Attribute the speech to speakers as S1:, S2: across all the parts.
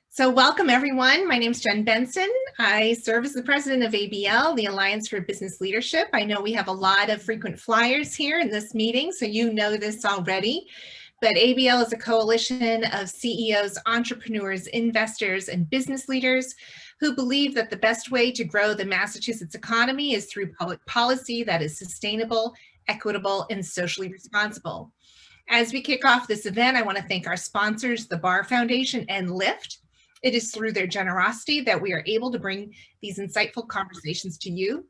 S1: So welcome everyone. My name is Jen Benson. I serve as the president of ABL, the Alliance for Business Leadership. I know we have a lot of frequent flyers here in this meeting, so you know this already. But ABL is a coalition of CEOs, entrepreneurs, investors, and business leaders who believe that the best way to grow the Massachusetts economy is through public policy that is sustainable, equitable, and socially responsible. As we kick off this event, I want to thank our sponsors, the Bar Foundation and Lyft. It is through their generosity that we are able to bring these insightful conversations to you.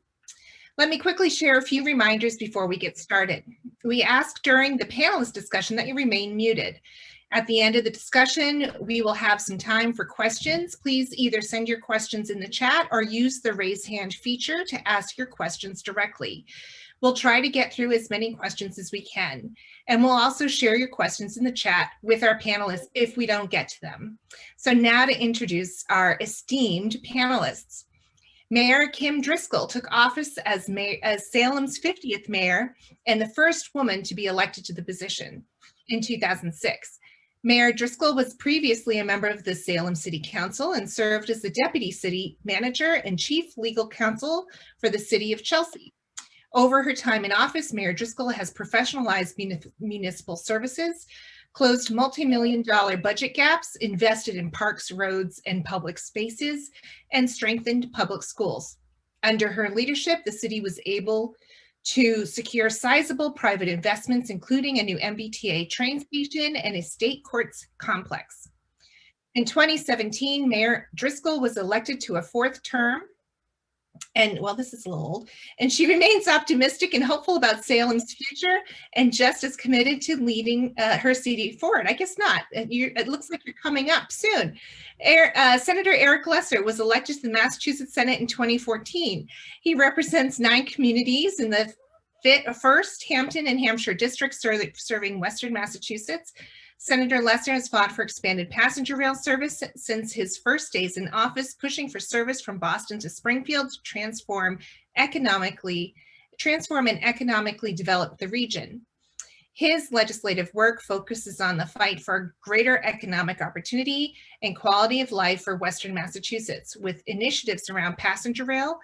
S1: Let me quickly share a few reminders before we get started. We ask during the panelist discussion that you remain muted. At the end of the discussion, we will have some time for questions. Please either send your questions in the chat or use the raise hand feature to ask your questions directly. We'll try to get through as many questions as we can. And we'll also share your questions in the chat with our panelists if we don't get to them. So now to introduce our esteemed panelists. Mayor Kim Driscoll took office as Salem's 50th mayor and the first woman to be elected to the position in 2006. Mayor Driscoll was previously a member of the Salem City Council and served as the deputy city manager and chief legal counsel for the city of Chelsea. Over her time in office, Mayor Driscoll has professionalized municipal services, closed multi-million-dollar budget gaps, invested in parks, roads, and public spaces, and strengthened public schools. Under her leadership, the city was able to secure sizable private investments, including a new MBTA train station and a state courts complex. In 2017, Mayor Driscoll was elected to a fourth term. And well, this is a little old, and she remains optimistic and hopeful about Salem's future and just as committed to leading her city forward. I guess not. It looks like you're coming up soon. Senator Eric Lesser was elected to the Massachusetts Senate in 2014. He represents 9 communities in the 1st Hampton and Hampshire districts serving Western Massachusetts. Senator Lesser has fought for expanded passenger rail service since his first days in office, pushing for service from Boston to Springfield to transform and economically develop the region. His legislative work focuses on the fight for greater economic opportunity and quality of life for Western Massachusetts, with initiatives around passenger rail,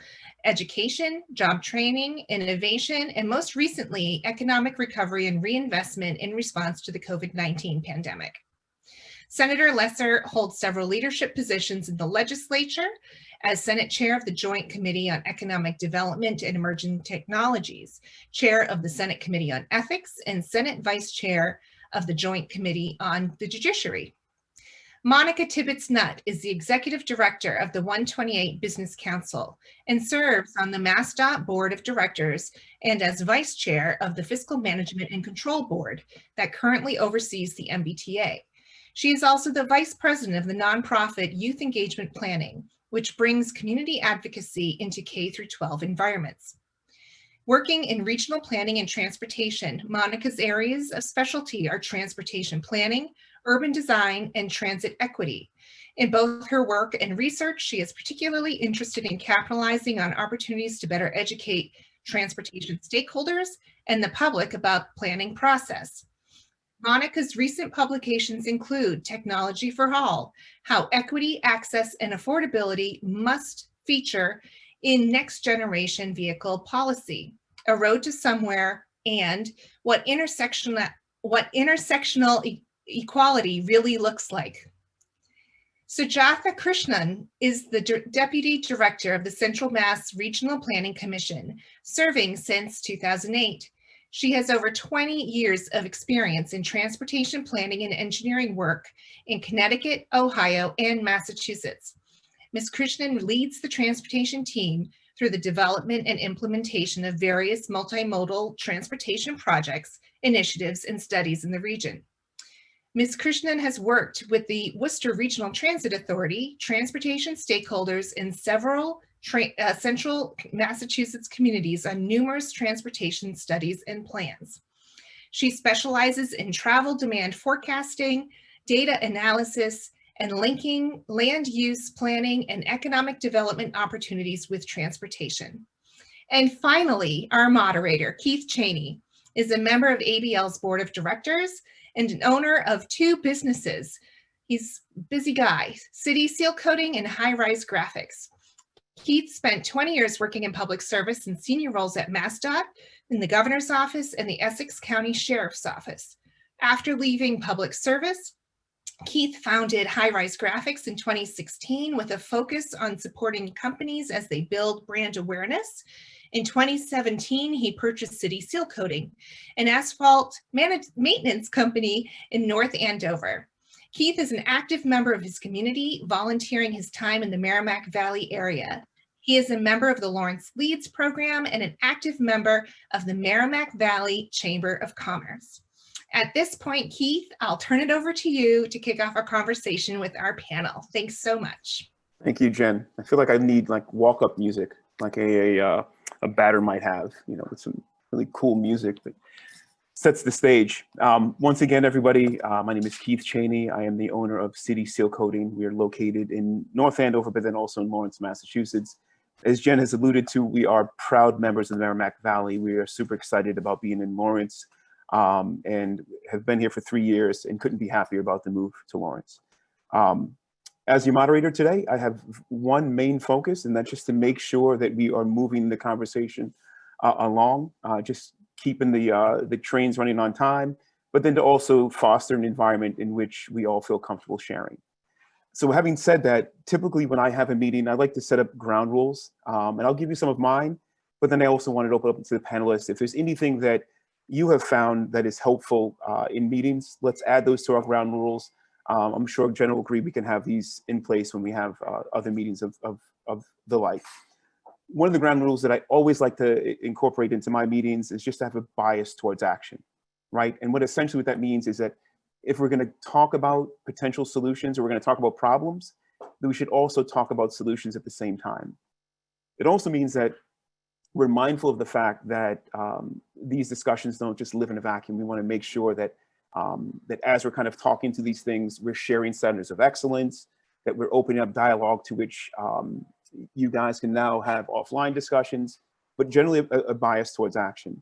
S1: education, job training, innovation, and most recently, economic recovery and reinvestment in response to the COVID-19 pandemic. Senator Lesser holds several leadership positions in the legislature as Senate Chair of the Joint Committee on Economic Development and Emerging Technologies, Chair of the Senate Committee on Ethics, and Senate Vice Chair of the Joint Committee on the Judiciary. Monica Tibbetts-Nutt is the Executive Director of the 128 Business Council and serves on the MassDOT Board of Directors and as Vice Chair of the Fiscal Management and Control Board that currently oversees the MBTA. She is also the Vice President of the nonprofit Youth Engagement Planning, which brings community advocacy into K-12 environments. Working in regional planning and transportation, Monica's areas of specialty are transportation planning, urban design, and transit equity. In both her work and research, she is particularly interested in capitalizing on opportunities to better educate transportation stakeholders and the public about the planning process. Monica's recent publications include Technology for All, How Equity, Access, and Affordability Must Feature in Next Generation Vehicle Policy, A Road to Somewhere, and What Intersectional Equality Really Looks Like. Sujatha Krishnan is the Deputy Director of the Central Mass Regional Planning Commission, serving since 2008. She has over 20 years of experience in transportation planning and engineering work in Connecticut, Ohio, and Massachusetts. Ms. Krishnan leads the transportation team through the development and implementation of various multimodal transportation projects, initiatives, and studies in the region. Ms. Krishnan has worked with the Worcester Regional Transit Authority, transportation stakeholders, and several central Massachusetts communities on numerous transportation studies and plans. She specializes in travel demand forecasting, data analysis, and linking land use planning and economic development opportunities with transportation. And finally, our moderator, Keith Cheney, is a member of ABL's Board of Directors and an owner of 2 businesses, He's a busy guy, city seal coating and high-rise graphics. Keith spent 20 years working in public service in senior roles at MassDOT, in the governor's office, and the Essex County Sheriff's Office. After leaving public service, Keith founded High Rise Graphics in 2016 with a focus on supporting companies as they build brand awareness. In 2017, he purchased City Seal Coating, an asphalt maintenance company in North Andover. Keith is an active member of his community, volunteering his time in the Merrimack Valley area. He is a member of the Lawrence Leads program and an active member of the Merrimack Valley Chamber of Commerce. At this point, Keith, I'll turn it over to you to kick off our conversation with our panel. Thanks so much.
S2: Thank you, Jen. I feel like I need like walk-up music, like a batter might have, you know, with some really cool music that sets the stage. Once again, everybody, my name is Keith Cheney. I am the owner of City Seal Coating. We are located in North Andover, but then also in Lawrence, Massachusetts. As Jen has alluded to, we are proud members of the Merrimack Valley. We are super excited about being in Lawrence and have been here for 3 years and couldn't be happier about the move to Lawrence. As your moderator today, I have one main focus, and that's just to make sure that we are moving the conversation along, just keeping the trains running on time, but then to also foster an environment in which we all feel comfortable sharing. So having said that, typically when I have a meeting, I like to set up ground rules, and I'll give you some of mine, but then I also wanted to open up to the panelists. If there's anything that you have found that is helpful in meetings, let's add those to our ground rules. I'm sure Jen will agree we can have these in place when we have other meetings of the like. One of the ground rules that I always like to incorporate into my meetings is just to have a bias towards action, right? And what essentially what that means is that if we're going to talk about potential solutions or we're going to talk about problems, then we should also talk about solutions at the same time. It also means that we're mindful of the fact that these discussions don't just live in a vacuum. We want to make sure that that as we're kind of talking to these things, we're sharing centers of excellence, that we're opening up dialogue to which you guys can now have offline discussions, but generally a bias towards action.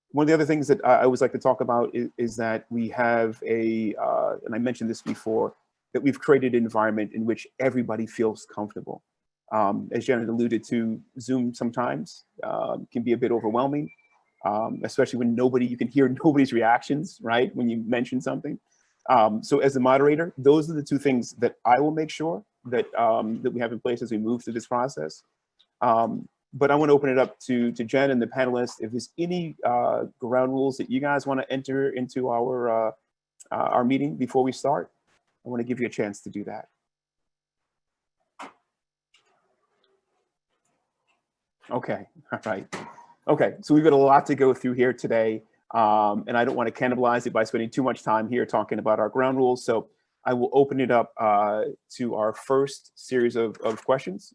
S2: One of the other things that I always like to talk about is that we have and I mentioned this before, that we've created an environment in which everybody feels comfortable. As Janet alluded to, Zoom sometimes can be a bit overwhelming, especially when you can hear nobody's reactions, right, when you mention something. So as a moderator, those are the two things that I will make sure that that we have in place as we move through this process. But I want to open it up to Jen and the panelists. If there's any ground rules that you guys want to enter into our meeting before we start, I want to give you a chance to do that. Okay, all right. Okay, so we've got a lot to go through here today, and I don't want to cannibalize it by spending too much time here talking about our ground rules. So I will open it up to our first series of questions.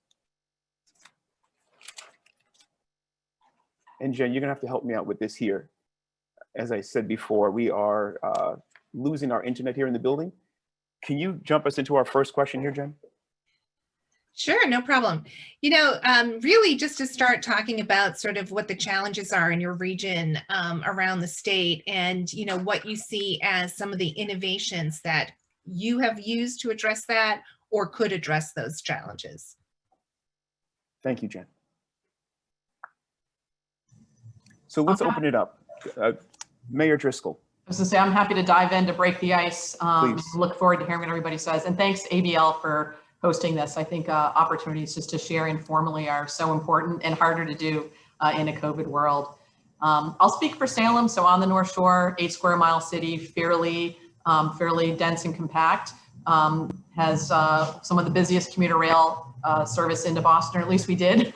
S2: And Jen, you're gonna have to help me out with this here. As I said before, we are losing our internet here in the building. Can you jump us into our first question here, Jen?
S1: Sure, no problem. You know, really just to start talking about sort of what the challenges are in your region around the state and, you know, what you see as some of the innovations that you have used to address that or could address those challenges.
S2: Thank you, Jen. So let's open it up. Mayor Driscoll.
S3: I was going to say, I'm happy to dive in to break the ice. Look forward to hearing what everybody says. And thanks to ABL for hosting this. I think opportunities just to share informally are so important and harder to do in a COVID world. I'll speak for Salem. So on the North Shore, 8 square mile city, fairly dense and compact, has some of the busiest commuter rail service into Boston, or at least we did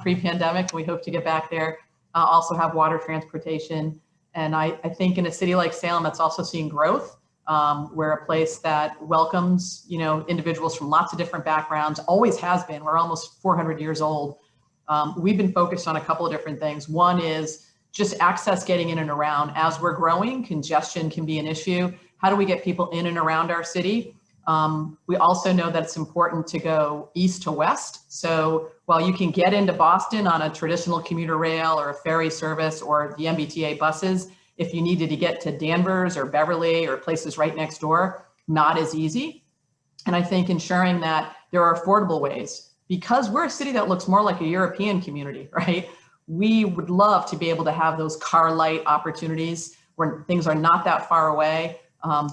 S3: pre-pandemic. We hope to get back there. Also have water transportation. And I think in a city like Salem, that's also seeing growth. We're a place that welcomes, you know, individuals from lots of different backgrounds, always has been. We're almost 400 years old. We've been focused on a couple of different things. One is just access getting in and around. As we're growing, congestion can be an issue. How do we get people in and around our city? We also know that it's important to go east to west. So while you can get into Boston on a traditional commuter rail or a ferry service or the MBTA buses, if you needed to get to Danvers or Beverly or places right next door, not as easy. And I think ensuring that there are affordable ways, because we're a city that looks more like a European community, right? We would love to be able to have those car light opportunities where things are not that far away.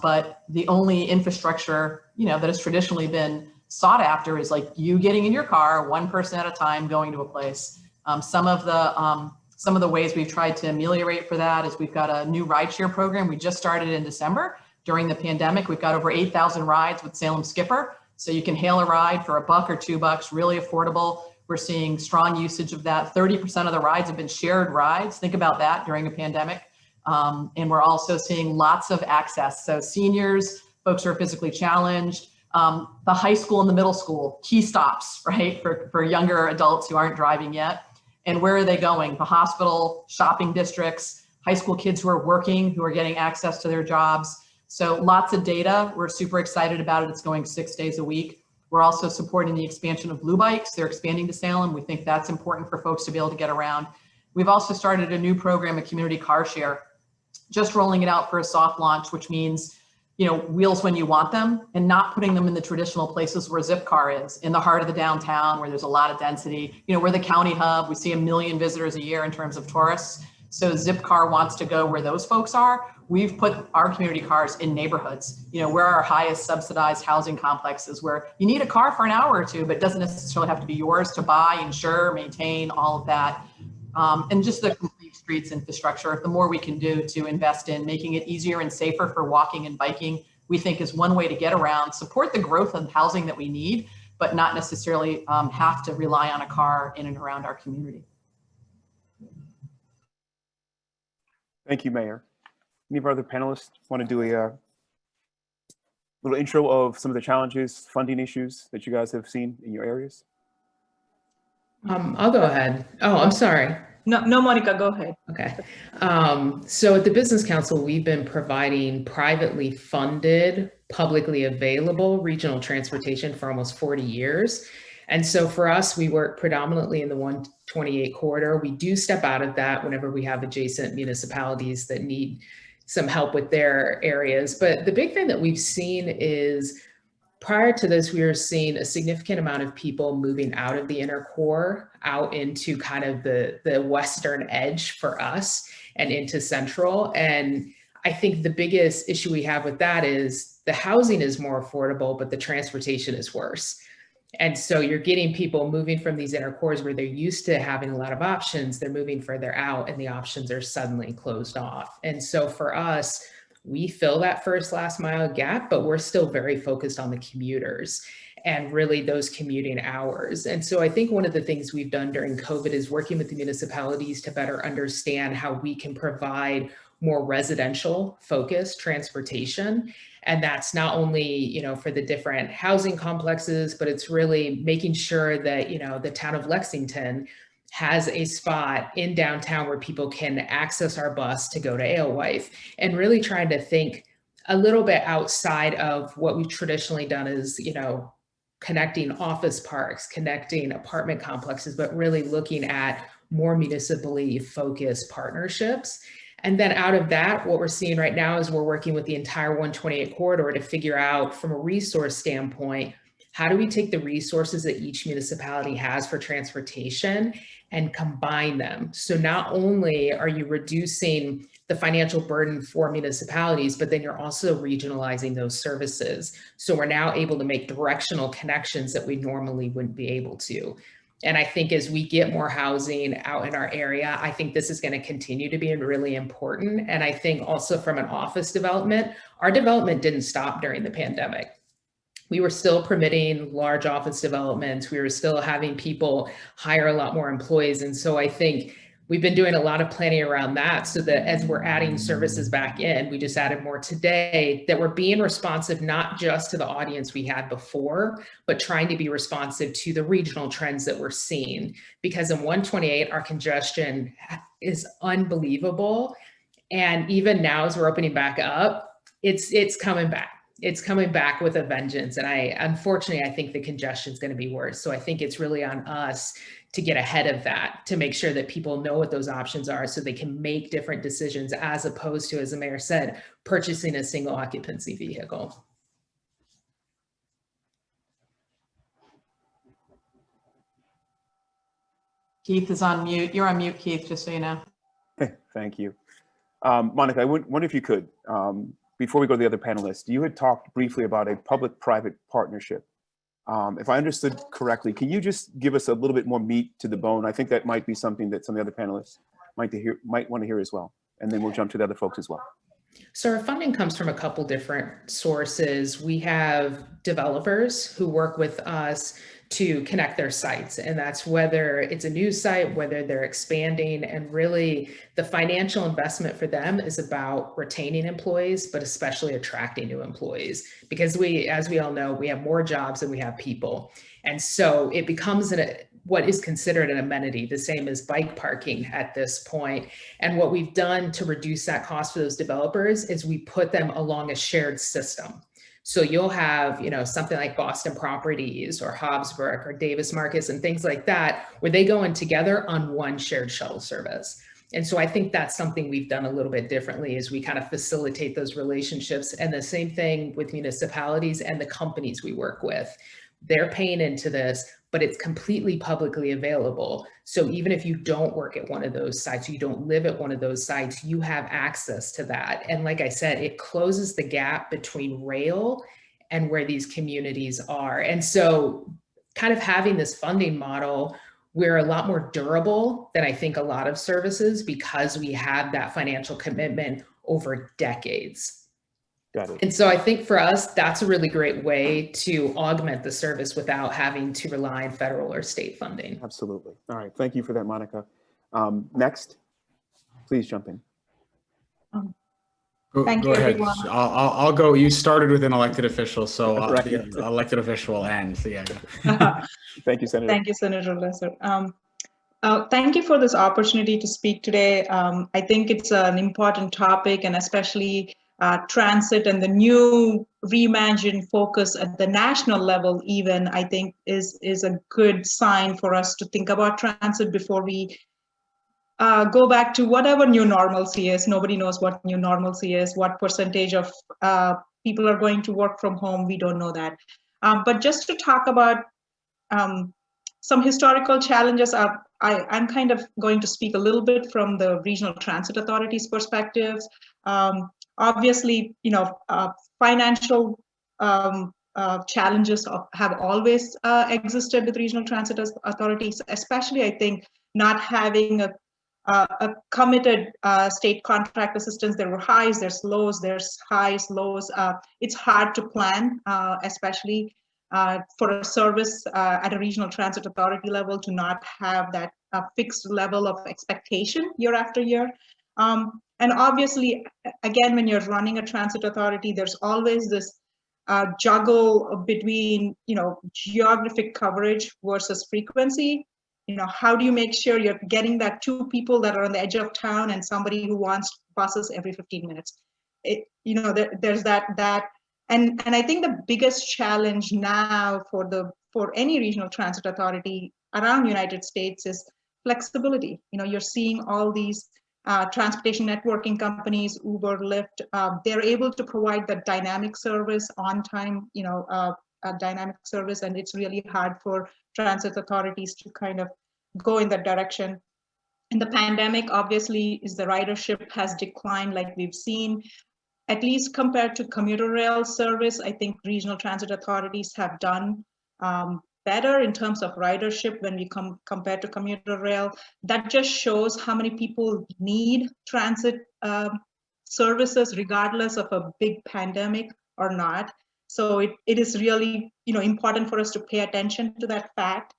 S3: But the only infrastructure, that has traditionally been sought after is like you getting in your car, one person at a time, going to a place. Some of the ways we've tried to ameliorate for that is we've got a new rideshare program. We just started in December. During the pandemic, we've got over 8,000 rides with Salem Skipper. So you can hail a ride for $1 or $2, really affordable. We're seeing strong usage of that. 30% of the rides have been shared rides. Think about that during a pandemic. And we're also seeing lots of access. So seniors, folks who are physically challenged, the high school and the middle school, key stops, right, for younger adults who aren't driving yet. And where are they going? The hospital, shopping districts, high school kids who are working, who are getting access to their jobs. So lots of data. We're super excited about it. It's going 6 days a week. We're also supporting the expansion of Blue Bikes. They're expanding to Salem. We think that's important for folks to be able to get around. We've also started a new program, a community car share, just rolling it out for a soft launch, which means, wheels when you want them and not putting them in the traditional places where Zipcar is, in the heart of the downtown where there's a lot of density. We're the county hub. We see 1 million visitors a year in terms of tourists. So Zipcar wants to go where those folks are. We've put our community cars in neighborhoods, where our highest subsidized housing complexes, where you need a car for an hour or two, but it doesn't necessarily have to be yours to buy, insure, maintain, all of that. And just the complete streets infrastructure, the more we can do to invest in making it easier and safer for walking and biking, we think is one way to get around, support the growth of housing that we need, but not necessarily have to rely on a car in and around our community.
S2: Thank you, Mayor. Any of our other panelists want to do a little intro of some of the challenges, funding issues that you guys have seen in your areas?
S4: I'll go ahead. Oh, I'm sorry.
S5: No, Monica, go ahead.
S4: Okay. So at the Business Council, we've been providing privately funded, publicly available regional transportation for almost 40 years. And so for us, we work predominantly in the 128 corridor. We do step out of that whenever we have adjacent municipalities that need some help with their areas. But the big thing that we've seen is prior to this, we were seeing a significant amount of people moving out of the inner core, out into kind of the western edge for us and into central. And I think the biggest issue we have with that is the housing is more affordable, but the transportation is worse. And so you're getting people moving from these inner cores where they're used to having a lot of options, they're moving further out and the options are suddenly closed off. And so for us, we fill that first last mile gap, but we're still very focused on the commuters and really those commuting hours. And so I think one of the things we've done during COVID is working with the municipalities to better understand how we can provide more residential focused transportation. And that's not only, for the different housing complexes, but it's really making sure that, the town of Lexington has a spot in downtown where people can access our bus to go to Alewife, and really trying to think a little bit outside of what we've traditionally done is, connecting office parks, connecting apartment complexes, but really looking at more municipally focused partnerships. And then out of that, what we're seeing right now is we're working with the entire 128 corridor to figure out from a resource standpoint, how do we take the resources that each municipality has for transportation and combine them? So not only are you reducing the financial burden for municipalities, but then you're also regionalizing those services. So we're now able to make directional connections that we normally wouldn't be able to. And I think as we get more housing out in our area, I think this is going to continue to be really important. And I think also from an office development, our development didn't stop during the pandemic. We were still permitting large office developments. We were still having people hire a lot more employees. And so I think we've been doing a lot of planning around that so that as we're adding services back in, we just added more today, that we're being responsive, not just to the audience we had before, but trying to be responsive to the regional trends that we're seeing. Because in 128, our congestion is unbelievable. And even now as we're opening back up, it's coming back. It's coming back with a vengeance. And unfortunately, I think the congestion is going to be worse. So I think it's really on us to get ahead of that, to make sure that people know what those options are so they can make different decisions, as opposed to, as the mayor said, purchasing a single occupancy vehicle.
S3: Keith is on mute. You're on mute, Keith, just so you know.
S2: Thank you. Monica, I wonder if you could, before we go to the other panelists, you had talked briefly about a public-private partnership. If I understood correctly, can you just give us a little bit more meat to the bone? I think that might be something that some of the other panelists might want to hear as well. And then we'll jump to the other folks as well.
S4: So our funding comes from a couple different sources. We have developers who work with us to connect their sites, and that's whether it's a new site, whether they're expanding, and really the financial investment for them is about retaining employees, but especially attracting new employees, because as we all know, we have more jobs than we have people. And so it becomes what is considered an amenity, the same as bike parking at this point. And what we've done to reduce that cost for those developers is we put them along a shared system. So you'll have, something like Boston Properties or Hobbsburg or Davis Marcus and things like that, where they go in together on one shared shuttle service. And so I think that's something we've done a little bit differently, is we kind of facilitate those relationships. And the same thing with municipalities and the companies we work with. They're paying into this, but it's completely publicly available. So even if you don't work at one of those sites, you don't live at one of those sites, you have access to that. And like I said, it closes the gap between rail and where these communities are. And so kind of having this funding model, we're a lot more durable than I think a lot of services, because we have that financial commitment over decades.
S2: Got it.
S4: And so I think for us, that's a really great way to augment the service without having to rely on federal or state funding.
S2: Absolutely. All right. Thank you for that, Monica. Next, please jump in.
S5: Thank you, ahead. Everyone. I'll go. You started with an elected official, so
S2: right.
S5: The elected official will end. So yeah.
S2: Thank you, Senator.
S6: Thank you, Senator Lesser. Thank you for this opportunity to speak today. I think it's an important topic, and especially transit and the new reimagine focus at the national level even, I think is a good sign for us to think about transit before we go back to whatever new normalcy is. Nobody knows what new normalcy is, what percentage of people are going to work from home. We don't know that. But just to talk about some historical challenges, I'm kind of going to speak a little bit from the regional transit authorities' perspectives. Obviously, financial challenges have always existed with regional transit authorities, especially I think not having a committed state contract assistance. There were highs, there's lows, there's highs, lows. It's hard to plan, especially for a service at a regional transit authority level, to not have that fixed level of expectation year after year. And obviously, again, when you're running a transit authority, there's always this juggle between, geographic coverage versus frequency. How do you make sure you're getting that two people that are on the edge of town and somebody who wants buses every 15 minutes? There's that. And I think the biggest challenge now for any regional transit authority around the United States is flexibility. You're seeing all these transportation networking companies, Uber, Lyft, they're able to provide the dynamic service on time, a dynamic service, and it's really hard for transit authorities to kind of go in that direction. In the pandemic, obviously, the ridership has declined like we've seen. At least compared to commuter rail service, I think regional transit authorities have done better in terms of ridership when we compared to commuter rail. That just shows how many people need transit services regardless of a big pandemic or not. So it is really important for us to pay attention to that fact.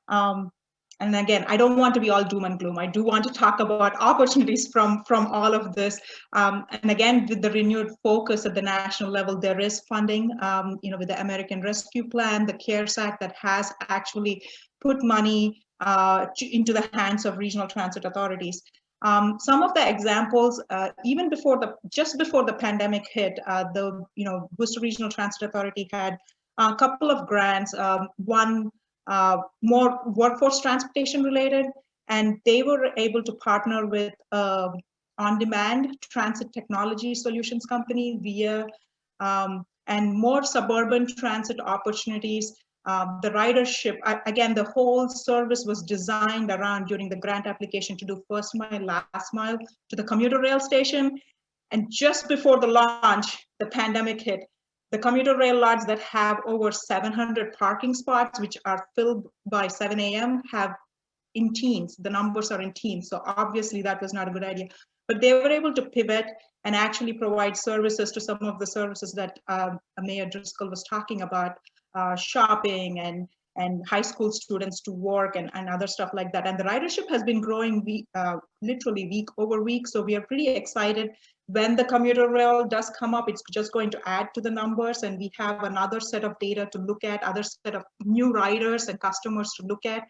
S6: And again, I don't want to be all doom and gloom. I do want to talk about opportunities from all of this. And again, with the renewed focus at the national level, there is funding, with the American Rescue Plan, the CARES Act that has actually put money into the hands of regional transit authorities. Some of the examples, even just before the pandemic hit, the Worcester Regional Transit Authority had a couple of grants. One more workforce transportation related, and they were able to partner with on-demand transit technology solutions company via and more suburban transit opportunities The ridership, again, the whole service was designed around during the grant application to do first mile, last mile to the commuter rail station. And just before the launch, the pandemic hit. The commuter rail lots that have over 700 parking spots, which are filled by 7 a.m., have in teens. The numbers are in teens. So obviously that was not a good idea. But they were able to pivot and actually provide services to some of the services that Mayor Driscoll was talking about, shopping and high school students to work and other stuff like that. And the ridership has been growing literally week over week. So we are pretty excited. When the commuter rail does come up, it's just going to add to the numbers. And we have another set of data to look at, other set of new riders and customers to look at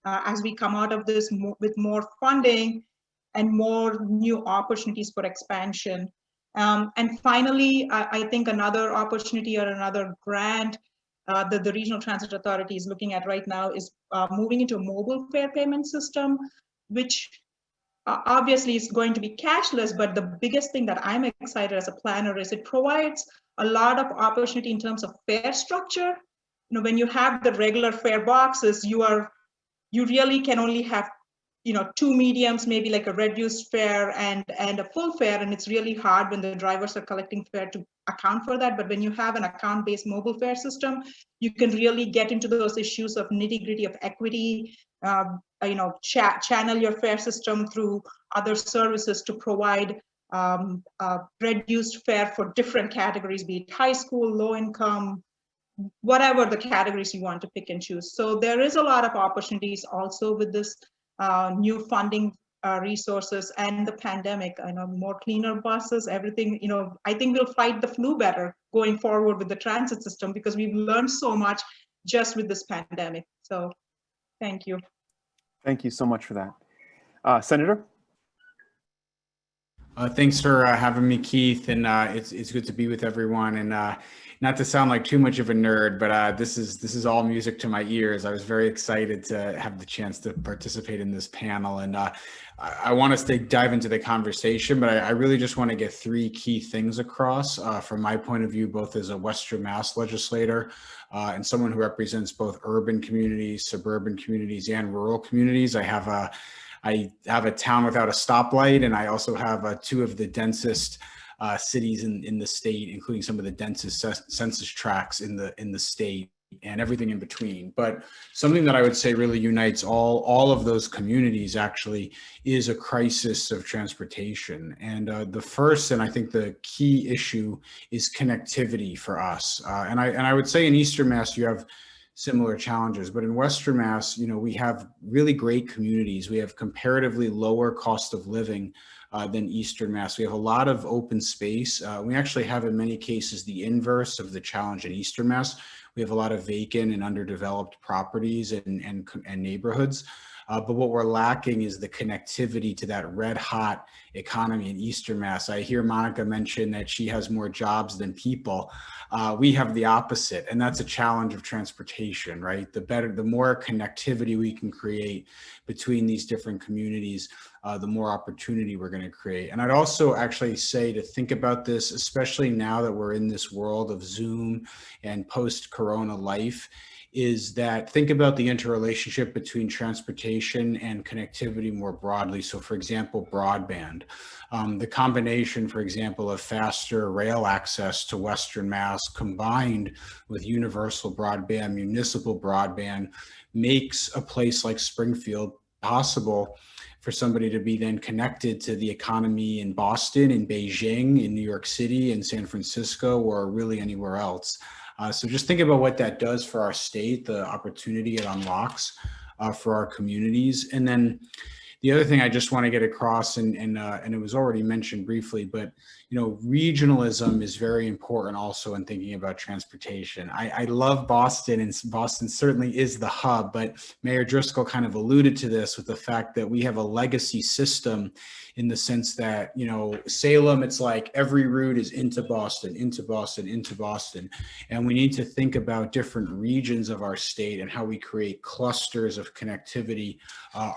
S6: as we come out of this with more funding and more new opportunities for expansion. And finally, I think another opportunity or another grant that the Regional Transit Authority is looking at right now is moving into a mobile fare payment system, which obviously is going to be cashless, but the biggest thing that I'm excited as a planner is it provides a lot of opportunity in terms of fare structure. You know, when you have the regular fare boxes, you really can only have, you know, two mediums, maybe like a reduced fare and a full fare, and it's really hard when the drivers are collecting fare to account for that. But when you have an account-based mobile fare system, you can really get into those issues of nitty-gritty of equity, you know, channel your fare system through other services to provide reduced fare for different categories, be it high school, low income, whatever the categories you want to pick and choose. So there is a lot of opportunities also with this new funding resources and the pandemic. I know more cleaner buses, everything, you know, I think we'll fight the flu better going forward with the transit system because we've learned so much just with this pandemic. So thank you.
S2: Thank you so much for that. Senator?
S5: Thanks for having me, Keith, and it's good to be with everyone. And not to sound like too much of a nerd, but this is all music to my ears. I was very excited to have the chance to participate in this panel, and I want us to dive into the conversation. But I really just want to get three key things across from my point of view, both as a Western Mass legislator and someone who represents both urban communities, suburban communities, and rural communities. I have a town without a stoplight, and I also have two of the densest cities in the state, including some of the densest census tracts in the state, and everything in between. But something that I would say really unites all of those communities actually is a crisis of transportation. And the first, and I think the key issue, is connectivity for us. And I would say in Eastern Mass you have similar challenges, but in Western Mass, you know, we have really great communities. We have comparatively lower cost of living than Eastern Mass. We have a lot of open space. We actually have in many cases the inverse of the challenge in Eastern Mass. We have a lot of vacant and underdeveloped properties and neighborhoods. But what we're lacking is the connectivity to that red hot economy in Eastern Mass. I hear Monica mention that she has more jobs than people. We have the opposite, and that's a challenge of transportation, right? The more connectivity we can create between these different communities, the more opportunity we're going to create. And I'd also actually say to think about this, especially now that we're in this world of Zoom and post-corona life, is that think about the interrelationship between transportation and connectivity more broadly. So for example, broadband, the combination, for example, of faster rail access to Western Mass combined with universal broadband, municipal broadband, makes a place like Springfield possible for somebody to be then connected to the economy in Boston, in Beijing, in New York City, in San Francisco, or really anywhere else. So just think about what that does for our state, the opportunity it unlocks for our communities. And then the other thing I just want to get across, and it was already mentioned briefly, but you know, regionalism is very important also in thinking about transportation. I love Boston, and Boston certainly is the hub, but Mayor Driscoll kind of alluded to this with the fact that we have a legacy system in the sense that, you know, Salem, it's like every route is into Boston, into Boston, into Boston. And we need to think about different regions of our state and how we create clusters of connectivity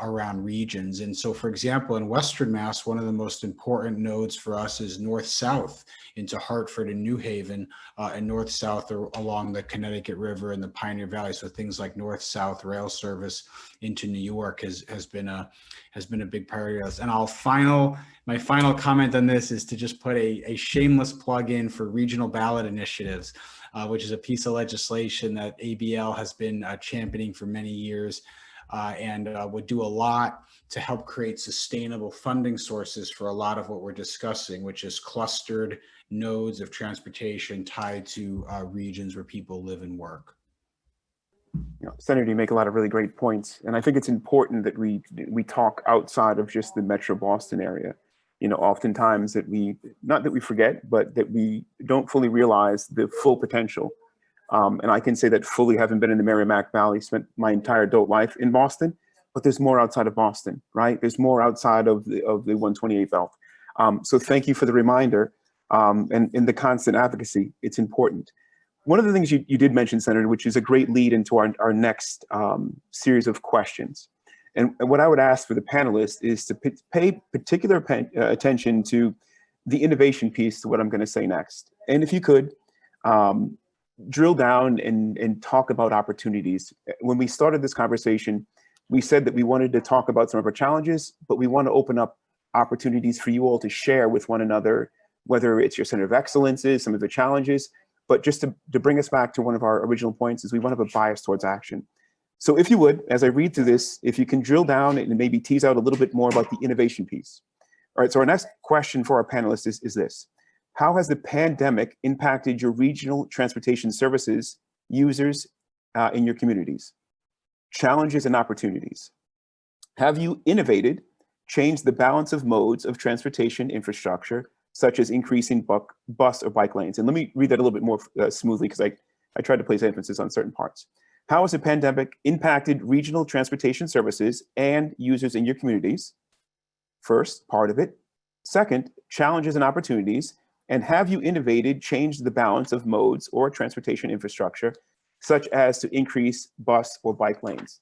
S5: around regions. regions. And so, for example, in Western Mass, one of the most important nodes for us is north-south into Hartford and New Haven, and north-south along the Connecticut River and the Pioneer Valley. So things like north-south rail service into New York has been a big priority to us. And my final comment on this is to just put a shameless plug in for regional ballot initiatives, which is a piece of legislation that ABL has been championing for many years, and would do a lot to help create sustainable funding sources for a lot of what we're discussing, which is clustered nodes of transportation tied to regions where people live and work.
S2: Senator, you make a lot of really great points, and I think it's important that we talk outside of just the Metro Boston area. Oftentimes that not that we forget, but that we don't fully realize the full potential. And I can say that fully, having been in the Merrimack Valley, spent my entire adult life in Boston, but there's more outside of Boston, right? There's more outside of the 128 belt. So thank you for the reminder, and in the constant advocacy. It's important. One of the things you did mention, Senator, which is a great lead into our next series of questions. And what I would ask for the panelists is to pay particular attention to the innovation piece to what I'm going to say next. And if you could, drill down and talk about opportunities. When we started this conversation, we said that we wanted to talk about some of our challenges, but we want to open up opportunities for you all to share with one another, whether it's your center of excellences, some of the challenges. But just to bring us back to one of our original points is we want to have a bias towards action. So if you would, as I read through this, if you can drill down and maybe tease out a little bit more about the innovation piece. All right, so our next question for our panelists is this. How has the pandemic impacted your regional transportation services users in your communities? Challenges and opportunities. Have you innovated, changed the balance of modes of transportation infrastructure, such as increasing bus or bike lanes? And let me read that a little bit more smoothly, because I tried to place emphasis on certain parts. How has the pandemic impacted regional transportation services and users in your communities? First, part of it. Second, challenges and opportunities. And have you innovated, changed the balance of modes or transportation infrastructure, such as to increase bus or bike lanes?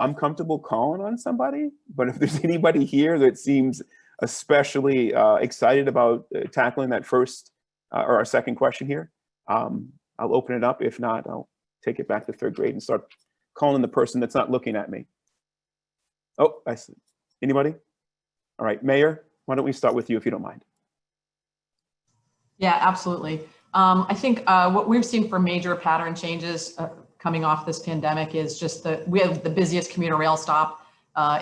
S2: I'm comfortable calling on somebody, but if there's anybody here that seems especially excited about tackling that first or our second question here, I'll open it up. If not, I'll take it back to third grade and start calling the person that's not looking at me. Oh, I see. Anybody? All right, Mayor, why don't we start with you if you don't mind?
S3: Yeah, absolutely. I think what we've seen for major pattern changes coming off this pandemic is just that we have the busiest commuter rail stop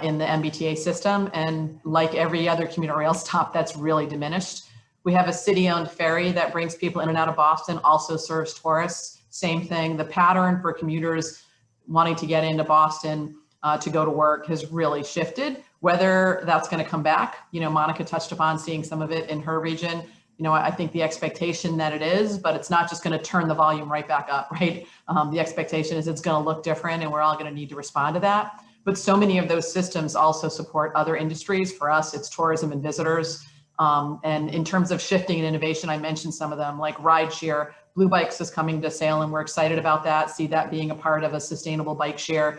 S3: in the MBTA system. And like every other commuter rail stop, that's really diminished. We have a city-owned ferry that brings people in and out of Boston, also serves tourists. Same thing, the pattern for commuters wanting to get into Boston to go to work has really shifted. Whether that's going to come back, Monica touched upon seeing some of it in her region. I think the expectation that it is, but it's not just going to turn the volume right back up, right? The expectation is it's going to look different and we're all going to need to respond to that. But so many of those systems also support other industries. For us, it's tourism and visitors. And in terms of shifting and innovation, I mentioned some of them like rideshare. Blue Bikes is coming to Salem. We're excited about that. See that being a part of a sustainable bike share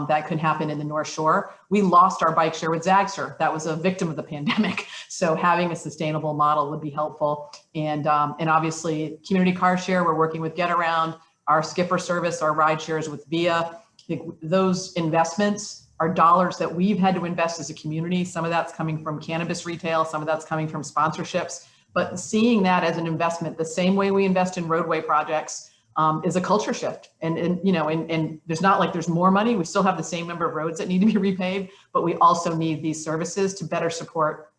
S3: that could happen in the North Shore. We lost our bike share with Zagster. That was a victim of the pandemic. So having a sustainable model would be helpful. And obviously community car share, we're working with Get Around, our skipper service, our ride shares with Via. I think those investments are dollars that we've had to invest as a community. Some of that's coming from cannabis retail, some of that's coming from sponsorships, but seeing that as an investment, the same way we invest in roadway projects, is a culture shift. And there's not like there's more money. We still have the same number of roads that need to be repaved, but we also need these services to better support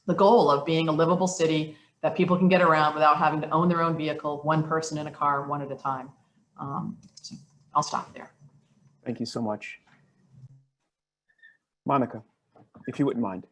S3: the goal of being a livable city that people can get around without having to own their own vehicle, one person in a car, one at a time. So I'll stop there.
S2: Thank you so much. Monica, if you wouldn't mind.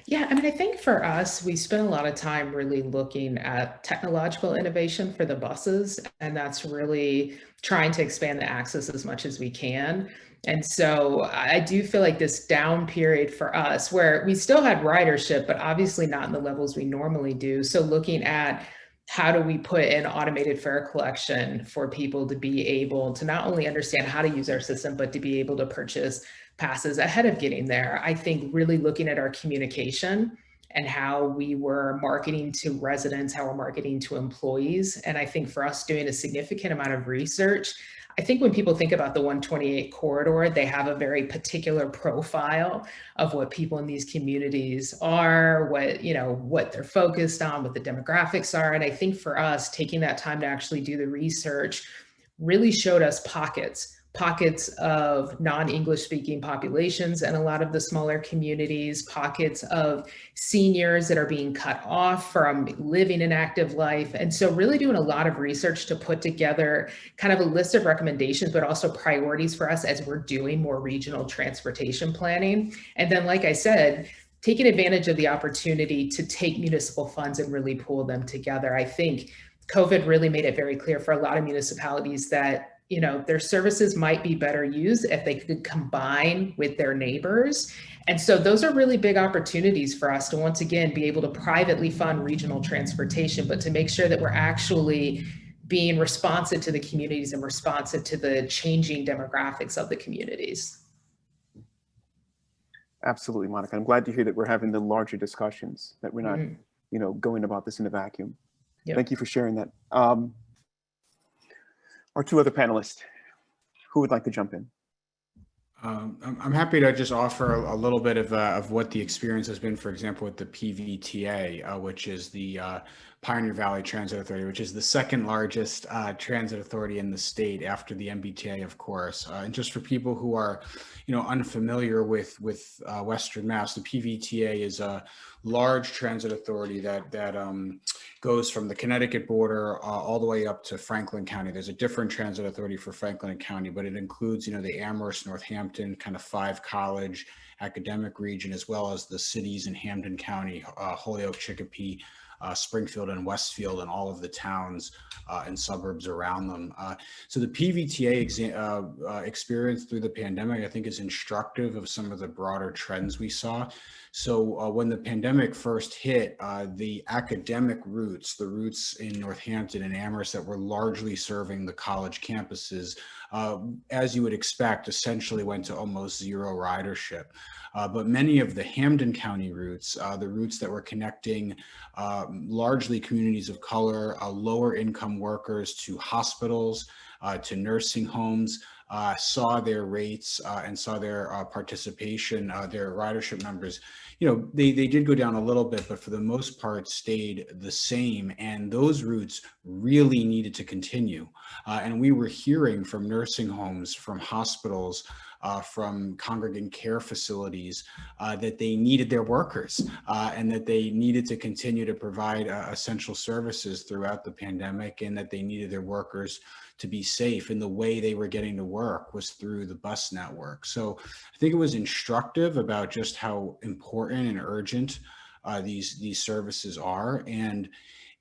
S4: Yeah, I think for us, we spend a lot of time really looking at technological innovation for the buses, and that's really trying to expand the access as much as we can. And so I do feel like this down period for us, where we still had ridership, but obviously not in the levels we normally do. So looking at how do we put in automated fare collection for people to be able to not only understand how to use our system, but to be able to purchase passes ahead of getting there. I think really looking at our communication and how we were marketing to residents, how we're marketing to employees. And I think for us doing a significant amount of research, I think when people think about the 128 corridor, they have a very particular profile of what people in these communities are, what they're focused on, what the demographics are. And I think for us, taking that time to actually do the research really showed us pockets of non-English speaking populations and a lot of the smaller communities, pockets of seniors that are being cut off from living an active life. And so really doing a lot of research to put together kind of a list of recommendations, but also priorities for us as we're doing more regional transportation planning. And then, like I said, taking advantage of the opportunity to take municipal funds and really pool them together. I think COVID really made it very clear for a lot of municipalities that their services might be better used if they could combine with their neighbors. And so those are really big opportunities for us to once again be able to privately fund regional transportation, but to make sure that we're actually being responsive to the communities and responsive to the changing demographics of the communities.
S2: Absolutely, Monica. I'm glad to hear that we're having the larger discussions, that we're not, going about this in a vacuum.
S4: Yep.
S2: Thank you for sharing that. Our two other panelists, who would like to jump in?
S5: I'm happy to just offer a little bit of what the experience has been, for example, with the PVTA, which is the Pioneer Valley Transit Authority, which is the second largest transit authority in the state after the MBTA, of course. And just for people who are, unfamiliar with Western Mass, the PVTA is a large transit authority that goes from the Connecticut border all the way up to Franklin County. There's a different transit authority for Franklin County, but it includes, the Amherst, Northampton, kind of 5-college academic region, as well as the cities in Hampden County, Holyoke, Chicopee, Springfield, and Westfield, and all of the towns and suburbs around them. So the PVTA experience through the pandemic, I think, is instructive of some of the broader trends we saw. So when the pandemic first hit, the academic routes, the routes in Northampton and Amherst that were largely serving the college campuses, as you would expect, essentially went to almost zero ridership. But many of the Hampden County routes, the routes that were connecting largely communities of color, lower income workers to hospitals, to nursing homes, saw their rates and saw their participation, their ridership numbers, they did go down a little bit, but for the most part stayed the same. And those routes really needed to continue. And we were hearing from nursing homes, from hospitals, from congregate care facilities that they needed their workers and that they needed to continue to provide essential services throughout the pandemic, and that they needed their workers to be safe. And the way they were getting to work was through the bus network. So I think it was instructive about just how important and urgent these services are. And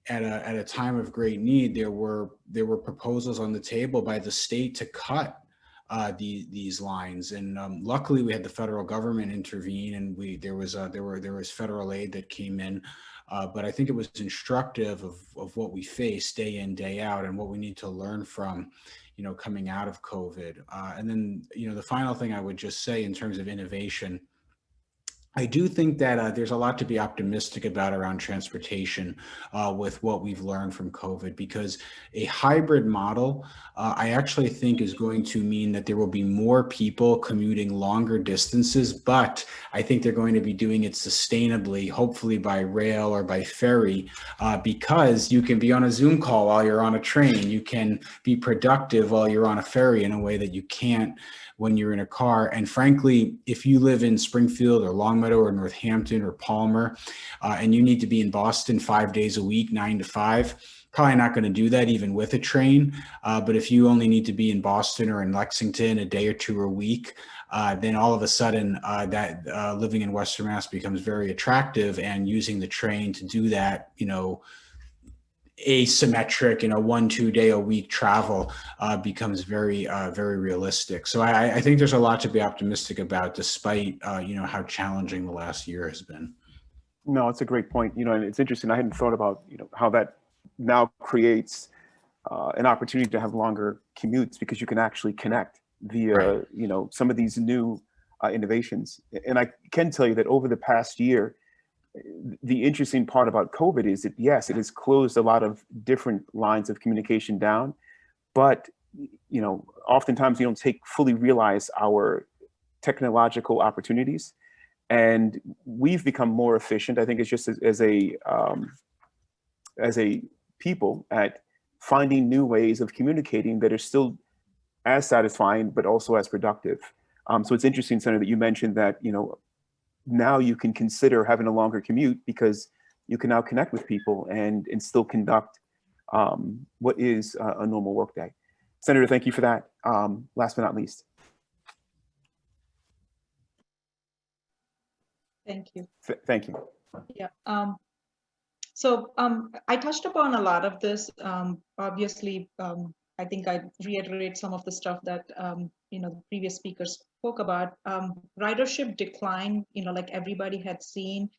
S5: at a time of great need, there were proposals on the table by the state to cut these lines, and luckily we had the federal government intervene, and there was federal aid that came in. But I think it was instructive of what we face day in, day out, and what we need to learn from, coming out of COVID. And then, the final thing I would just say in terms of innovation, I do think that there's a lot to be optimistic about around transportation with what we've learned from COVID, because a hybrid model, I actually think, is going to mean that there will be more people commuting longer distances, but I think they're going to be doing it sustainably, hopefully by rail or by ferry, because you can be on a Zoom call while you're on a train. You can be productive while you're on a ferry in a way that you can't when you're in a car. And frankly, if you live in Springfield or Longmeadow or Northampton or Palmer, and you need to be in Boston 5 days a week, 9 to 5, probably not going to do that even with a train. But if you only need to be in Boston or in Lexington a day or two a week, then all of a sudden that living in Western Mass becomes very attractive, and using the train to do that, asymmetric, 1-2 day a week travel becomes very realistic. So I think there's a lot to be optimistic about, despite how challenging the last year has been.
S2: No, it's a great point. And it's interesting. I hadn't thought about how that now creates an opportunity to have longer commutes, because you can actually connect via
S5: Right.
S2: Some of these new innovations. And I can tell you that over the past year, the interesting part about COVID is that, yes, it has closed a lot of different lines of communication down, but oftentimes you don't fully realize our technological opportunities, and we've become more efficient. I think it's just as a people at finding new ways of communicating that are still as satisfying, but also as productive. So it's interesting, Senator, that you mentioned that, now you can consider having a longer commute because you can now connect with people and still conduct what is a normal workday. Senator, thank you for that. Last but not least.
S6: Thank you.
S2: Thank you.
S6: Yeah. So I touched upon a lot of this. Obviously, I think I reiterate some of the stuff that the previous speakers spoke about. Ridership decline, like everybody had seen,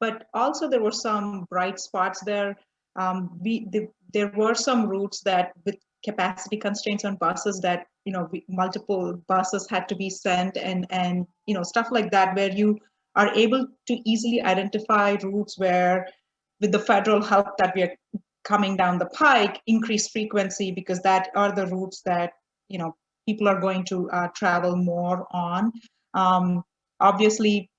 S6: but also there were some bright spots there. There were some routes that, with capacity constraints on buses, that multiple buses had to be sent, and stuff like that, where you are able to easily identify routes where, with the federal help that we are coming down the pike, increase frequency, because that are the routes that people are going to travel more on. Obviously,